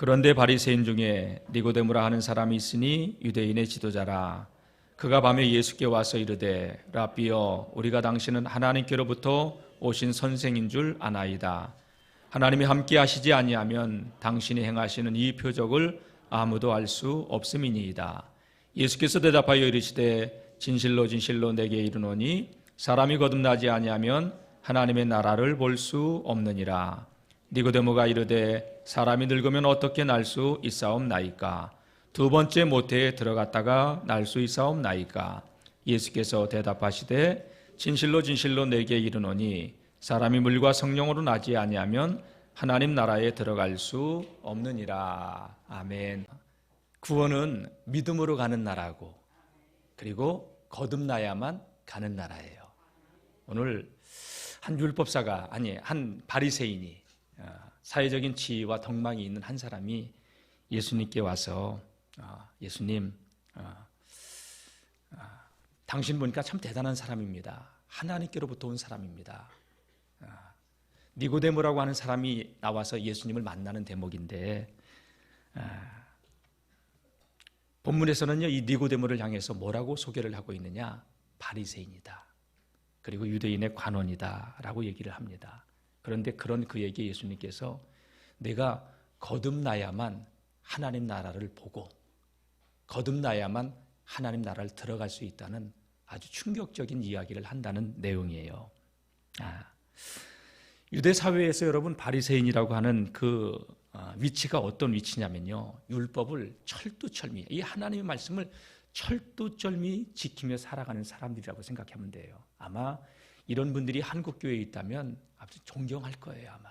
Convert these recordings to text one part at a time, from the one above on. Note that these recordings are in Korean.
그런데 바리새인 중에 니고데모라 하는 사람이 있으니 유대인의 지도자라. 그가 밤에 예수께 와서 이르되 라삐여 우리가 당신은 하나님께로부터 오신 선생인 줄 아나이다. 하나님이 함께 하시지 아니하면 당신이 행하시는 이 표적을 아무도 알 수 없음이니이다. 예수께서 대답하여 이르시되 진실로 진실로 내게 이르노니 사람이 거듭나지 아니하면 하나님의 나라를 볼 수 없느니라. 니고데모가 이르되 사람이 늙으면 어떻게 날 수 있사옵나이까? 두 번째 모태에 들어갔다가 날 수 있사옵나이까? 예수께서 대답하시되 진실로 진실로 내게 이르노니 사람이 물과 성령으로 나지 아니하면 하나님 나라에 들어갈 수 없느니라. 아멘. 구원은 믿음으로 가는 나라고 그리고 거듭나야만 가는 나라예요. 오늘 한 바리새인이 사회적인 지위와 덕망이 있는 한 사람이 예수님께 와서 예수님, 당신 보니까 참 대단한 사람입니다. 하나님께로부터 온 사람입니다. 니고데모라고 하는 사람이 나와서 예수님을 만나는 대목인데 본문에서는요, 이 니고데모를 향해서 뭐라고 소개를 하고 있느냐? 바리새인이다. 그리고 유대인의 관원이다 라고 얘기를 합니다. 그런데 그런 그에게 예수님께서 내가 거듭나야만 하나님 나라를 보고 거듭나야만 하나님 나라를 들어갈 수 있다는 아주 충격적인 이야기를 한다는 내용이에요. 유대 사회에서 여러분 바리새인이라고 하는 그 위치가 어떤 위치냐면요, 율법을 철두철미, 이 하나님의 말씀을 철두철미 지키며 살아가는 사람들이라고 생각하면 돼요. 아마 이런 분들이 한국 교회에 있다면 아주 존경할 거예요, 아마.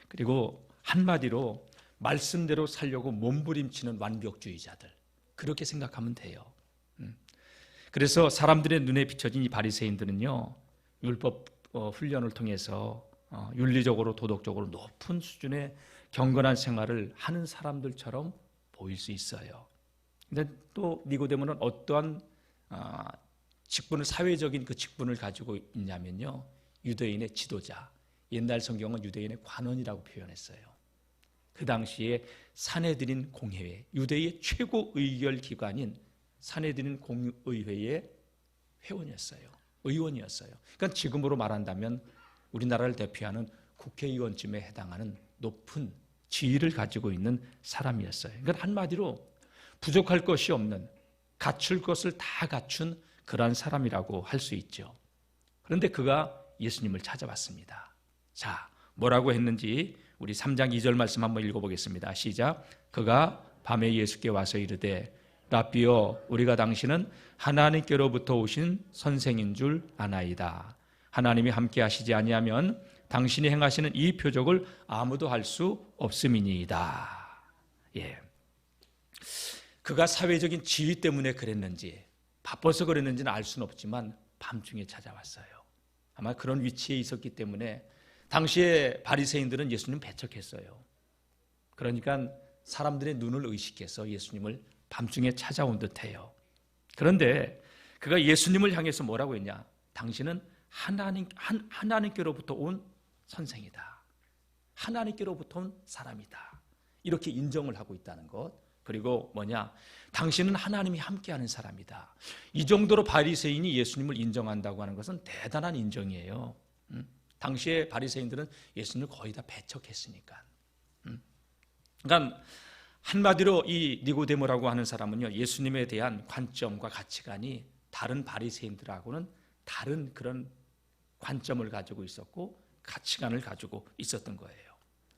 그리고 한마디로 말씀대로 살려고 몸부림치는 완벽주의자들, 그렇게 생각하면 돼요. 그래서 사람들의 눈에 비춰진 이 바리새인들은요, 율법 훈련을 통해서 윤리적으로 도덕적으로 높은 수준의 경건한 생활을 하는 사람들처럼 보일 수 있어요. 근데 또 니고데모는 어떠한 직분을, 사회적인 그 직분을 가지고 있냐면요, 유대인의 지도자, 옛날 성경은 유대인의 관원이라고 표현했어요. 그 당시에 산헤드린 공회회, 유대의 최고 의결 기관인 산헤드린 공의회의 회원이었어요. 의원이었어요. 그러니까 지금으로 말한다면 우리나라를 대표하는 국회의원쯤에 해당하는 높은 지위를 가지고 있는 사람이었어요. 그러니까 한마디로 부족할 것이 없는, 갖출 것을 다 갖춘 그러한 사람이라고 할 수 있죠. 그런데 그가 예수님을 찾아왔습니다. 자, 뭐라고 했는지 우리 3장 2절 말씀 한번 읽어보겠습니다. 시작. 그가 밤에 예수께 와서 이르되 라삐여 우리가 당신은 하나님께로부터 오신 선생인 줄 아나이다. 하나님이 함께 하시지 아니하면 당신이 행하시는 이 표적을 아무도 할 수 없음이니이다. 예. 그가 사회적인 지위 때문에 그랬는지 바빠서 그랬는지는 알 수는 없지만 밤중에 찾아왔어요. 아마 그런 위치에 있었기 때문에 당시에 바리새인들은 예수님 배척했어요. 그러니까 사람들의 눈을 의식해서 예수님을 밤중에 찾아온 듯해요. 그런데 그가 예수님을 향해서 뭐라고 했냐? 당신은 하나님께로부터 온 선생이다. 하나님께로부터 온 사람이다. 이렇게 인정을 하고 있다는 것. 그리고 뭐냐? 당신은 하나님이 함께하는 사람이다. 이 정도로 바리새인이 예수님을 인정한다고 하는 것은 대단한 인정이에요. 당시에 바리새인들은 예수님을 거의 다 배척했으니까. 그러니까 한마디로 이 니고데모라고 하는 사람은요, 예수님에 대한 관점과 가치관이 다른 바리새인들하고는 다른 그런 관점을 가지고 있었고 가치관을 가지고 있었던 거예요.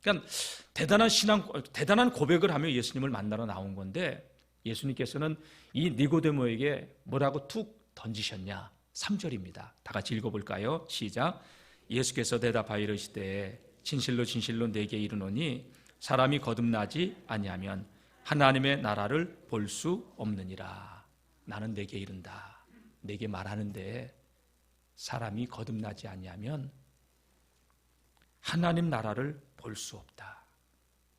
그러니까 대단한 고백을 하며 예수님을 만나러 나온 건데 예수님께서는 이 니고데모에게 뭐라고 툭 던지셨냐? 3절입니다. 다 같이 읽어볼까요? 시작. 예수께서 대답하여 이르시되 진실로 진실로 내게 이르노니 사람이 거듭나지 아니하면 하나님의 나라를 볼 수 없느니라. 나는 내게 이른다. 내게 말하는데 사람이 거듭나지 아니하면 하나님 나라를 볼 수 없다.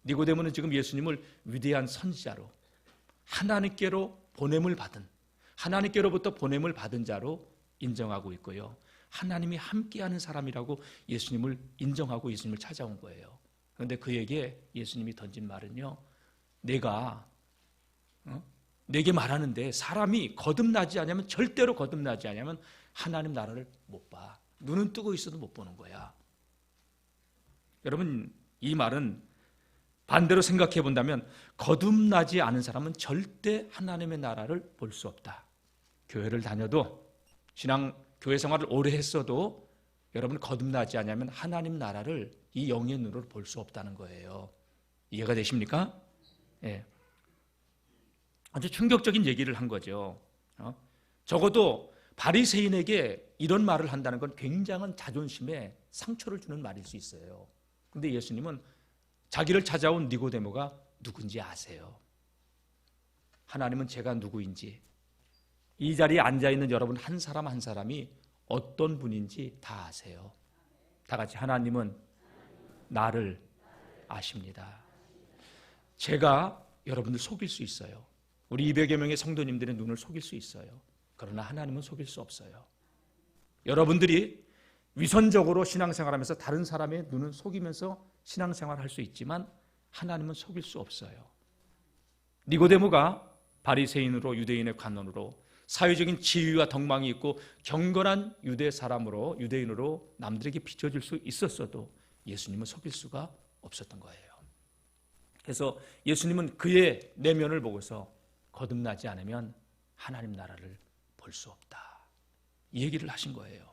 니고데모는 지금 예수님을 위대한 선지자로, 하나님께로 보냄을 받은, 하나님께로부터 보냄을 받은 자로 인정하고 있고요, 하나님이 함께하는 사람이라고 예수님을 인정하고 예수님을 찾아온 거예요. 그런데 그에게 예수님이 던진 말은요, 내게 말하는데 사람이 거듭나지 않으면, 절대로 거듭나지 않으면 하나님 나라를 못 봐. 눈은 뜨고 있어도 못 보는 거야. 여러분, 이 말은 반대로 생각해 본다면 거듭나지 않은 사람은 절대 하나님의 나라를 볼 수 없다. 교회를 다녀도, 교회 생활을 오래 했어도 여러분 거듭나지 않으면 하나님 나라를 이 영의 눈으로 볼 수 없다는 거예요. 이해가 되십니까? 예. 아주 충격적인 얘기를 한 거죠. 적어도 바리새인에게 이런 말을 한다는 건 굉장한 자존심에 상처를 주는 말일 수 있어요. 그런데 예수님은 자기를 찾아온 니고데모가 누군지 아세요. 하나님은 제가 누구인지, 이 자리에 앉아있는 여러분 한 사람 한 사람이 어떤 분인지 다 아세요. 다 같이, 하나님은 나를 아십니다. 제가 여러분들 속일 수 있어요. 우리 200여 명의 성도님들의 눈을 속일 수 있어요. 그러나 하나님은 속일 수 없어요. 여러분들이 위선적으로 신앙생활하면서 다른 사람의 눈을 속이면서 신앙생활할 수 있지만 하나님은 속일 수 없어요. 니고데모가 바리새인으로, 유대인의 관원으로, 사회적인 지위와 덕망이 있고 경건한 유대 사람으로, 유대인으로 남들에게 비춰질 수 있었어도 예수님은 속일 수가 없었던 거예요. 그래서 예수님은 그의 내면을 보고서 거듭나지 않으면 하나님 나라를 볼 수 없다, 이 얘기를 하신 거예요.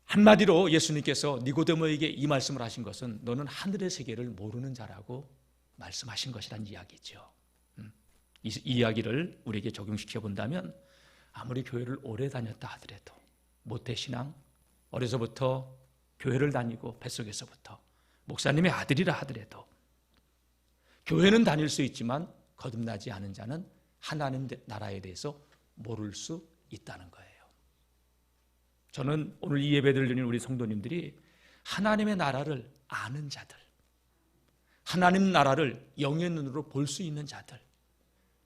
한마디로 예수님께서 니고데모에게 이 말씀을 하신 것은 너는 하늘의 세계를 모르는 자라고 말씀하신 것이란 이야기죠. 이 이야기를 우리에게 적용시켜 본다면 아무리 교회를 오래 다녔다 하더라도, 모태신앙, 어려서부터 교회를 다니고 뱃속에서부터 목사님의 아들이라 하더라도 교회는 다닐 수 있지만 거듭나지 않은 자는 하나님 나라에 대해서 모를 수 있다는 거예요. 저는 오늘 이 예배를 드리는 우리 성도님들이 하나님의 나라를 아는 자들, 하나님 나라를 영의 눈으로 볼 수 있는 자들,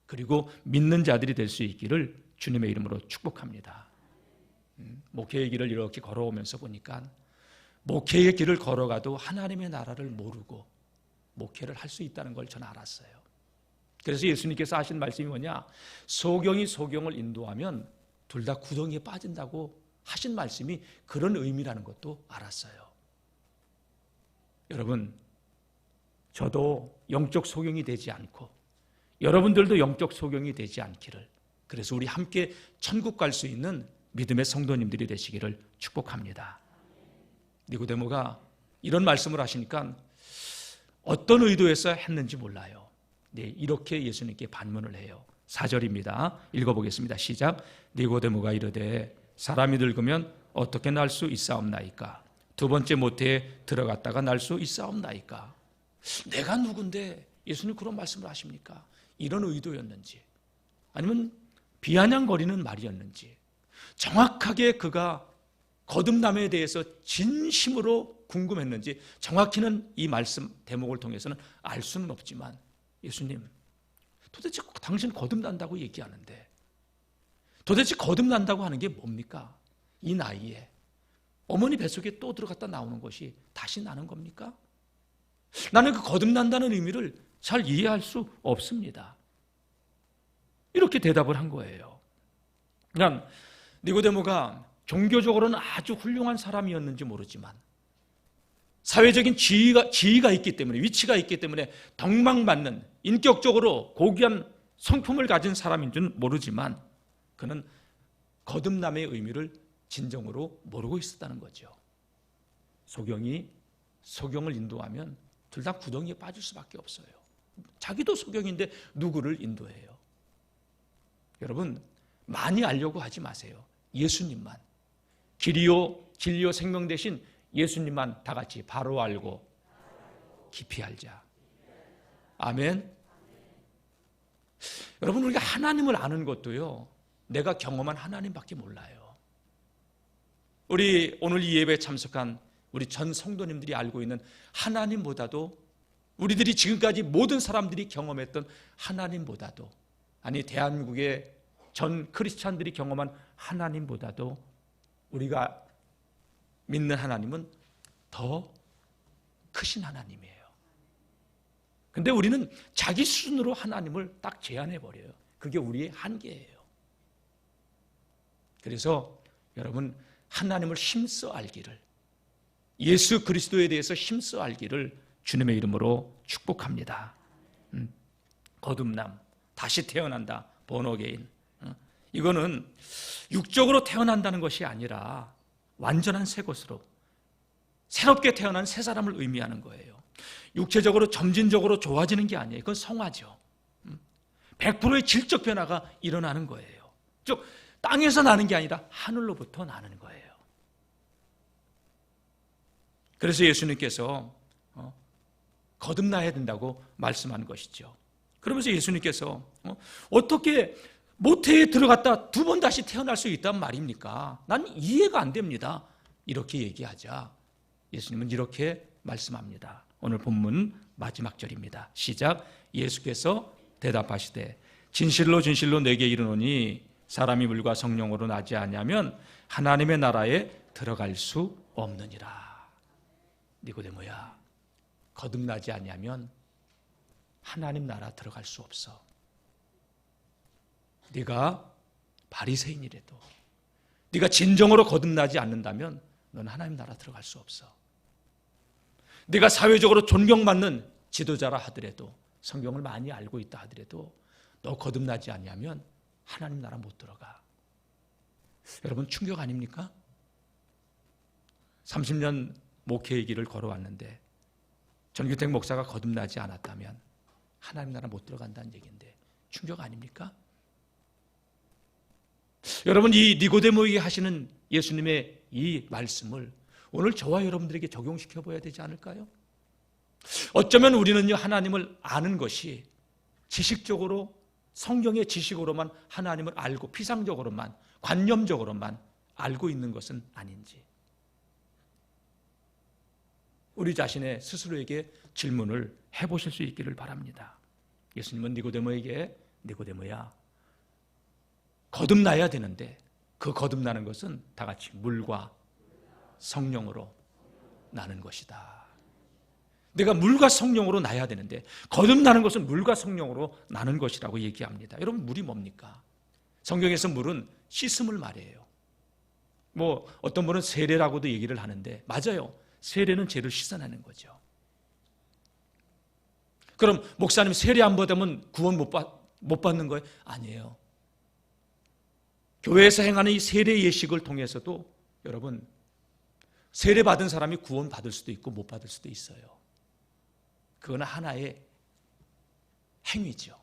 그리고 믿는 자들이 될 수 있기를 주님의 이름으로 축복합니다. 목회의 길을 이렇게 걸어오면서 보니까 목회의 길을 걸어가도 하나님의 나라를 모르고 목회를 할 수 있다는 걸 저는 알았어요. 그래서 예수님께서 하신 말씀이 뭐냐, 소경이 소경을 인도하면 둘 다 구덩이에 빠진다고 하신 말씀이 그런 의미라는 것도 알았어요. 여러분, 저도 영적 소경이 되지 않고 여러분들도 영적 소경이 되지 않기를, 그래서 우리 함께 천국 갈 수 있는 믿음의 성도님들이 되시기를 축복합니다. 니고데모가 이런 말씀을 하시니까 어떤 의도에서 했는지 몰라요. 네, 이렇게 예수님께 반문을 해요. 4절입니다. 읽어보겠습니다. 시작. 니고데모가 이르되 사람이 늙으면 어떻게 날 수 있사옵나이까? 두 번째 모태에 들어갔다가 날 수 있사옵나이까? 내가 누군데 예수님 그런 말씀을 하십니까? 이런 의도였는지, 아니면 비아냥거리는 말이었는지, 정확하게 그가 거듭남에 대해서 진심으로 궁금했는지 정확히는 이 말씀 대목을 통해서는 알 수는 없지만, 예수님 도대체 당신 거듭난다고 얘기하는데 도대체 거듭난다고 하는 게 뭡니까? 이 나이에 어머니 뱃속에 또 들어갔다 나오는 것이 다시 나는 겁니까? 나는 그 거듭난다는 의미를 잘 이해할 수 없습니다. 이렇게 대답을 한 거예요. 그냥 니고데모가 종교적으로는 아주 훌륭한 사람이었는지 모르지만 사회적인 지위가 있기 때문에, 위치가 있기 때문에 덕망받는, 인격적으로 고귀한 성품을 가진 사람인 줄 모르지만 그는 거듭남의 의미를 진정으로 모르고 있었다는 거죠. 소경이 소경을 인도하면 둘 다 구덩이에 빠질 수밖에 없어요. 자기도 소경인데 누구를 인도해요? 여러분, 많이 알려고 하지 마세요. 예수님만, 길이요 진리요 생명 되신 예수님만 다 같이 바로 알고 깊이 알자. 아멘. 여러분, 우리가 하나님을 아는 것도요, 내가 경험한 하나님밖에 몰라요. 우리 오늘 이 예배에 참석한 우리 전 성도님들이 알고 있는 하나님보다도, 우리들이 지금까지 모든 사람들이 경험했던 하나님보다도, 아니 대한민국의 전 크리스찬들이 경험한 하나님보다도 우리가 믿는 하나님은 더 크신 하나님이에요. 근데 우리는 자기 수준으로 하나님을 딱 제한해 버려요. 그게 우리의 한계예요. 그래서 여러분, 하나님을 힘써 알기를, 예수 그리스도에 대해서 힘써 알기를 주님의 이름으로 축복합니다. 거듭남, 다시 태어난다, 본어게인. 이거는 육적으로 태어난다는 것이 아니라 완전한 새 것으로 새롭게 태어난 새 사람을 의미하는 거예요. 육체적으로 점진적으로 좋아지는 게 아니에요. 그건 성화죠. 100%의 질적 변화가 일어나는 거예요. 즉 땅에서 나는 게 아니라 하늘로부터 나는 거예요. 그래서 예수님께서 거듭나야 된다고 말씀한 것이죠. 그러면서 예수님께서 어떻게 모태에 들어갔다 두 번 다시 태어날 수 있단 말입니까? 난 이해가 안 됩니다. 이렇게 얘기하자 예수님은 이렇게 말씀합니다. 오늘 본문 마지막 절입니다. 시작. 예수께서 대답하시되 진실로 진실로 내게 이르노니 사람이 물과 성령으로 나지 아니하면 하나님의 나라에 들어갈 수 없느니라. 니고데모야, 거듭나지 아니하면 하나님 나라 들어갈 수 없어. 네가 바리새인이라도, 네가 진정으로 거듭나지 않는다면 넌 하나님 나라 들어갈 수 없어. 네가 사회적으로 존경받는 지도자라 하더라도, 성경을 많이 알고 있다 하더라도 너 거듭나지 아니하면 하나님 나라 못 들어가. 여러분, 충격 아닙니까? 30년 목회의 길을 걸어왔는데 전규택 목사가 거듭나지 않았다면 하나님 나라 못 들어간다는 얘기인데 충격 아닙니까? 여러분, 이 니고데모에게 하시는 예수님의 이 말씀을 오늘 저와 여러분들에게 적용시켜 보아야 되지 않을까요? 어쩌면 우리는요, 하나님을 아는 것이 지식적으로, 성경의 지식으로만 하나님을 알고 피상적으로만, 관념적으로만 알고 있는 것은 아닌지, 우리 자신의 스스로에게 질문을 해보실 수 있기를 바랍니다. 예수님은 니고데모에게 니고데모야, 거듭나야 되는데 그 거듭나는 것은 다 같이 물과 성령으로 나는 것이다. 내가 물과 성령으로 나야 되는데 거듭나는 것은 물과 성령으로 나는 것이라고 얘기합니다. 여러분, 물이 뭡니까? 성경에서 물은 씻음을 말해요. 어떤 분은 세례라고도 얘기를 하는데 맞아요. 세례는 죄를 씻어내는 거죠. 그럼 목사님 세례 안 받으면 구원 못 받는 거예요? 아니에요. 교회에서 행하는 이 세례 예식을 통해서도 여러분, 세례 받은 사람이 구원 받을 수도 있고 못 받을 수도 있어요. 그건 하나의 행위죠.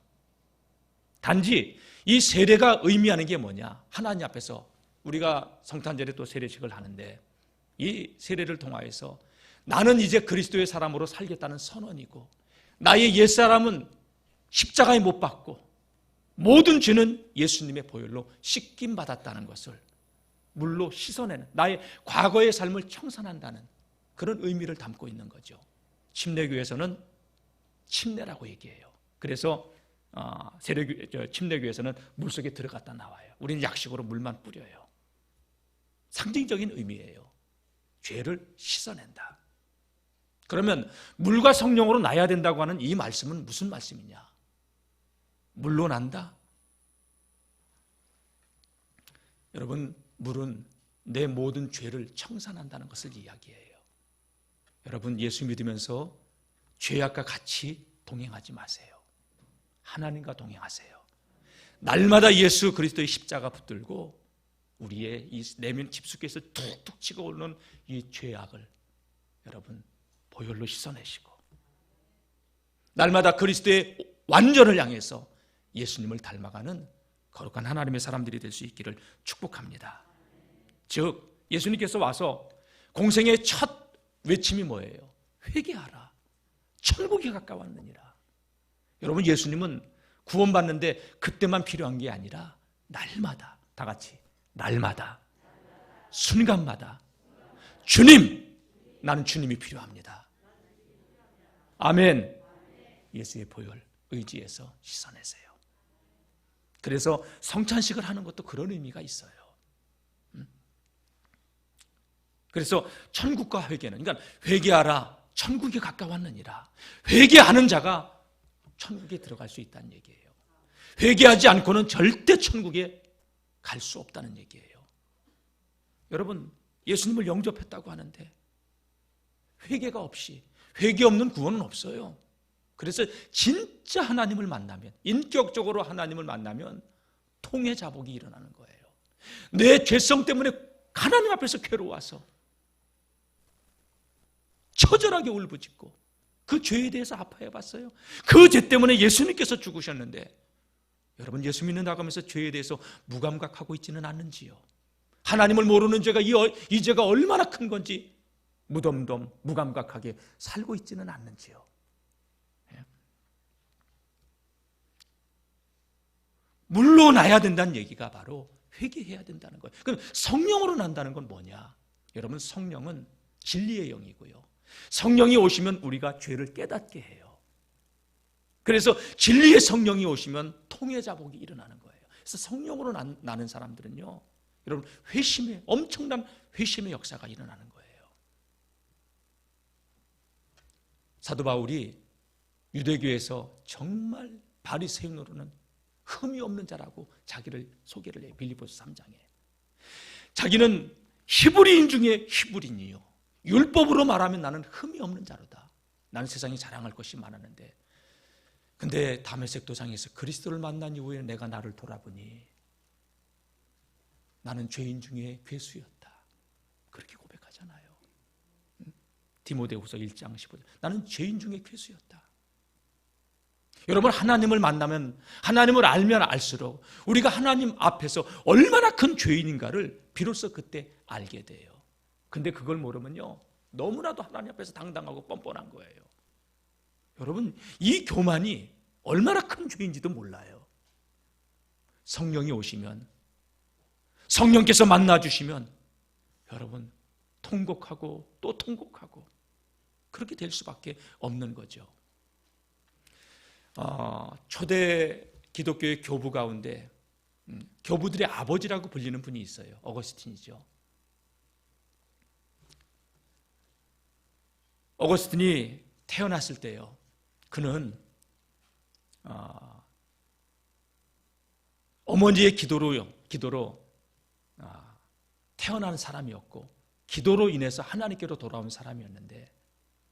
단지 이 세례가 의미하는 게 뭐냐? 하나님 앞에서 우리가 성탄절에 또 세례식을 하는데 이 세례를 통하여서 나는 이제 그리스도의 사람으로 살겠다는 선언이고, 나의 옛사람은 십자가에 못 박고 모든 죄는 예수님의 보혈로 씻김 받았다는 것을 물로 씻어내는, 나의 과거의 삶을 청산한다는 그런 의미를 담고 있는 거죠. 침례교에서는 침례라고 얘기해요. 그래서 침례교에서는 물속에 들어갔다 나와요. 우리는 약식으로 물만 뿌려요. 상징적인 의미예요. 죄를 씻어낸다. 그러면 물과 성령으로 나야 된다고 하는 이 말씀은 무슨 말씀이냐? 물로 난다? 여러분, 물은 내 모든 죄를 청산한다는 것을 이야기해요. 여러분, 예수 믿으면서 죄악과 같이 동행하지 마세요. 하나님과 동행하세요. 날마다 예수 그리스도의 십자가 붙들고 우리의 이 내면 깊숙이에서 툭툭 치고 오르는 이 죄악을 여러분 보혈로 씻어내시고, 날마다 그리스도의 완전을 향해서 예수님을 닮아가는 거룩한 하나님의 사람들이 될 수 있기를 축복합니다. 즉 예수님께서 와서 공생의 첫 외침이 뭐예요? 회개하라, 천국이 가까웠느니라. 여러분, 예수님은 구원받는데 그때만 필요한 게 아니라 날마다, 다 같이 날마다, 순간마다 주님, 나는 주님이 필요합니다. 아멘. 예수의 보혈 의지해서 씻어내세요. 그래서 성찬식을 하는 것도 그런 의미가 있어요. 그래서 천국과 회개는, 그러니까 회개하라, 천국에 가까웠느니라. 회개하는 자가 천국에 들어갈 수 있다는 얘기예요. 회개하지 않고는 절대 천국에 갈 수 없다는 얘기예요. 여러분, 예수님을 영접했다고 하는데 회개가 없이, 회개 없는 구원은 없어요. 그래서 진짜 하나님을 만나면, 인격적으로 하나님을 만나면 통해 자복이 일어나는 거예요. 내 죄성 때문에 하나님 앞에서 괴로워서 처절하게 울부짖고 그 죄에 대해서 아파해 봤어요. 그 죄 때문에 예수님께서 죽으셨는데 여러분, 예수 믿는 나가면서 죄에 대해서 무감각하고 있지는 않는지요? 하나님을 모르는 죄가 이 죄가 얼마나 큰 건지 무덤덤 무감각하게 살고 있지는 않는지요? 물러나야 된다는 얘기가 바로 회개해야 된다는 거예요. 그럼 성령으로 난다는 건 뭐냐? 여러분, 성령은 진리의 영이고요. 성령이 오시면 우리가 죄를 깨닫게 해요. 그래서 진리의 성령이 오시면 통해 자복이 일어나는 거예요. 그래서 성령으로 나는 사람들은요, 여러분, 엄청난 회심의 역사가 일어나는 거예요. 사도 바울이 유대교에서 정말 바리새인으로는 흠이 없는 자라고 자기를 소개를 해요. 빌립보서 3장에. 자기는 히브리인 중에 히브리인이요, 율법으로 말하면 나는 흠이 없는 자로다. 나는 세상에 자랑할 것이 많았는데, 근데 다메섹 도상에서 그리스도를 만난 이후에 내가 나를 돌아보니 나는 죄인 중에 괴수였다. 그렇게 고백하잖아요. 디모데후서 1장 15절. 나는 죄인 중에 괴수였다. 여러분, 하나님을 만나면, 하나님을 알면 알수록 우리가 하나님 앞에서 얼마나 큰 죄인인가를 비로소 그때 알게 돼요. 근데 그걸 모르면요, 너무나도 하나님 앞에서 당당하고 뻔뻔한 거예요. 여러분, 이 교만이 얼마나 큰 죄인지도 몰라요. 성령이 오시면, 성령께서 만나주시면 여러분, 통곡하고 또 통곡하고 그렇게 될 수밖에 없는 거죠. 초대 기독교의 교부 가운데 교부들의 아버지라고 불리는 분이 있어요. 어거스틴이죠. 어거스틴이 태어났을 때요, 그는 어머니의 기도로 태어난 사람이었고, 기도로 인해서 하나님께로 돌아온 사람이었는데,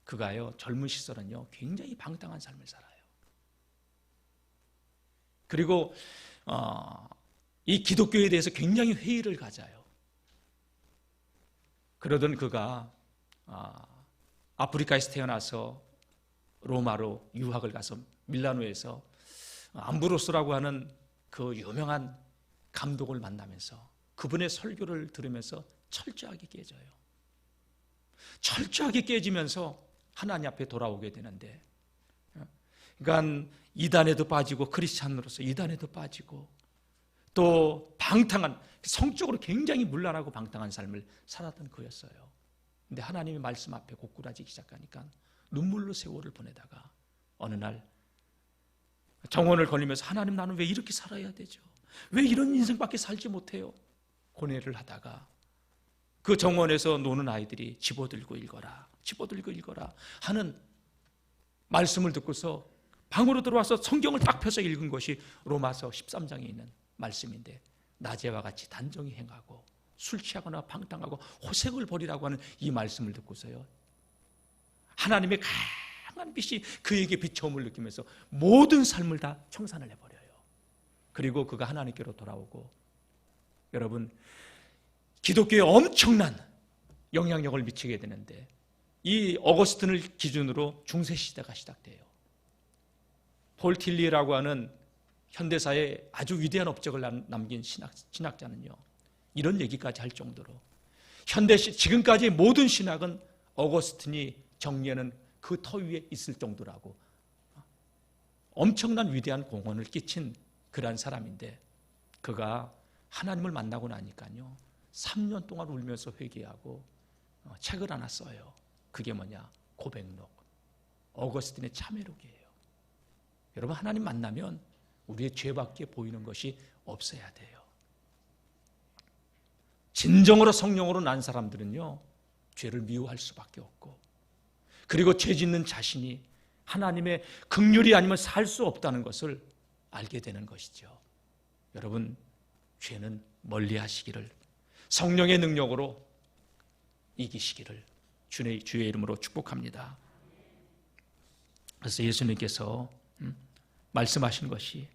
그가요, 젊은 시절은요 굉장히 방탕한 삶을 살아요. 그리고 이 기독교에 대해서 굉장히 회의를 가져요. 그러던 그가 아프리카에서 태어나서 로마로 유학을 가서 밀라노에서 암브로스라고 하는 그 유명한 감독을 만나면서 그분의 설교를 들으면서 철저하게 깨져요. 철저하게 깨지면서 하나님 앞에 돌아오게 되는데, 그러니까 이단에도 빠지고 크리스찬으로서 이단에도 빠지고 또 방탕한, 성적으로 굉장히 문란하고 방탕한 삶을 살았던 그였어요. 근데 하나님의 말씀 앞에 고꾸라지기 시작하니까 눈물로 세월을 보내다가 어느 날 정원을 걸리면서, 하나님, 나는 왜 이렇게 살아야 되죠? 왜 이런 인생밖에 살지 못해요? 고뇌를 하다가 그 정원에서 노는 아이들이 집어들고 읽어라 하는 말씀을 듣고서 방으로 들어와서 성경을 딱 펴서 읽은 것이 로마서 13장에 있는 말씀인데, 낮에와 같이 단정히 행하고 술 취하거나 방탕하고 호색을 버리라고 하는 이 말씀을 듣고서요, 하나님의 강한 빛이 그에게 비춰옴을 느끼면서 모든 삶을 다 청산을 해버려요. 그리고 그가 하나님께로 돌아오고, 여러분, 기독교에 엄청난 영향력을 미치게 되는데, 이 어거스틴을 기준으로 중세시대가 시작돼요. 폴 틸리라고 하는 현대사에 아주 위대한 업적을 남긴 신학자는요, 이런 얘기까지 할 정도로 지금까지의 모든 신학은 어거스틴이 정리하는 그 터 위에 있을 정도라고 엄청난 위대한 공헌을 끼친 그러한 사람인데, 그가 하나님을 만나고 나니까요 3년 동안 울면서 회개하고 책을 하나 써요. 그게 뭐냐? 고백록, 어거스틴의 참회록이에요. 여러분, 하나님 만나면 우리의 죄밖에 보이는 것이 없어야 돼요. 진정으로 성령으로 난 사람들은요 죄를 미워할 수밖에 없고, 그리고 죄 짓는 자신이 하나님의 긍휼이 아니면 살 수 없다는 것을 알게 되는 것이죠. 여러분, 죄는 멀리 하시기를, 성령의 능력으로 이기시기를 주의 이름으로 축복합니다. 그래서 예수님께서 말씀하신 것이,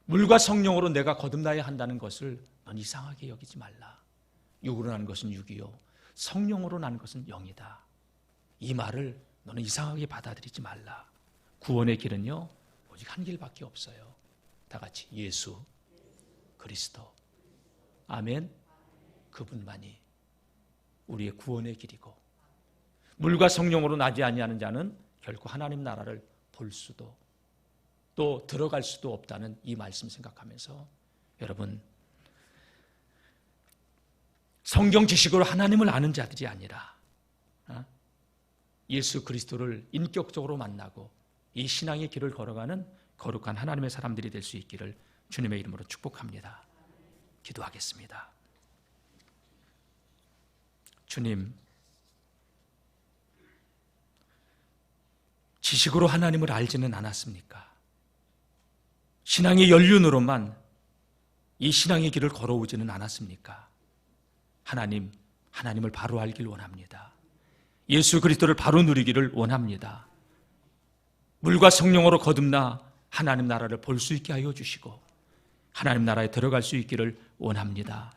물과 성령으로 내가 거듭나야 한다는 것을 넌 이상하게 여기지 말라. 육으로 난 것은 육이요 성령으로 난 것은 영이다. 이 말을 너는 이상하게 받아들이지 말라. 구원의 길은요 오직 한 길밖에 없어요. 다 같이 예수 그리스도. 아멘. 그분만이 우리의 구원의 길이고, 물과 성령으로 나지 아니하는 자는 결코 하나님 나라를 볼 수도 또 들어갈 수도 없다는 이 말씀 생각하면서, 여러분, 성경 지식으로 하나님을 아는 자들이 아니라 예수 그리스도를 인격적으로 만나고 이 신앙의 길을 걸어가는 거룩한 하나님의 사람들이 될 수 있기를 주님의 이름으로 축복합니다. 기도하겠습니다. 주님, 지식으로 하나님을 알지는 않았습니까? 신앙의 연륜으로만 이 신앙의 길을 걸어오지는 않았습니까? 하나님을 바로 알길 원합니다. 예수 그리스도를 바로 누리기를 원합니다. 물과 성령으로 거듭나 하나님 나라를 볼 수 있게 하여 주시고 하나님 나라에 들어갈 수 있기를 원합니다.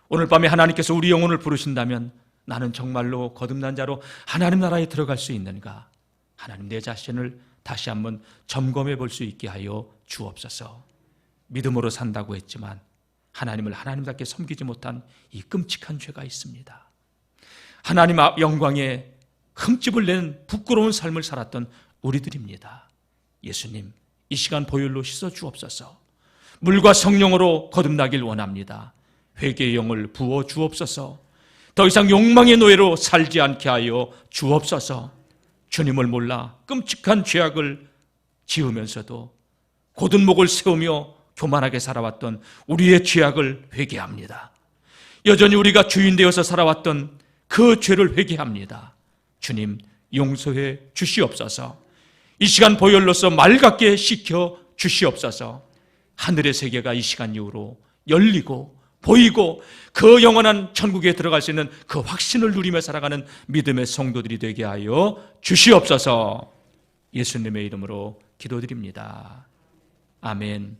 오늘 밤에 하나님께서 우리 영혼을 부르신다면 나는 정말로 거듭난 자로 하나님 나라에 들어갈 수 있는가? 하나님, 내 자신을 다시 한번 점검해 볼 수 있게 하여 주옵소서. 믿음으로 산다고 했지만 하나님을 하나님답게 섬기지 못한 이 끔찍한 죄가 있습니다. 하나님 앞 영광에 흠집을 낸 부끄러운 삶을 살았던 우리들입니다. 예수님, 이 시간 보혈로 씻어 주옵소서. 물과 성령으로 거듭나길 원합니다. 회개의 영을 부어 주옵소서. 더 이상 욕망의 노예로 살지 않게 하여 주옵소서. 주님을 몰라 끔찍한 죄악을 지으면서도 곧은 목을 세우며 교만하게 살아왔던 우리의 죄악을 회개합니다. 여전히 우리가 주인 되어서 살아왔던 그 죄를 회개합니다. 주님, 용서해 주시옵소서. 이 시간 보혈로서 맑게 씻겨 주시옵소서. 하늘의 세계가 이 시간 이후로 열리고 보이고 그 영원한 천국에 들어갈 수 있는 그 확신을 누리며 살아가는 믿음의 성도들이 되게 하여 주시옵소서. 예수님의 이름으로 기도드립니다. 아멘.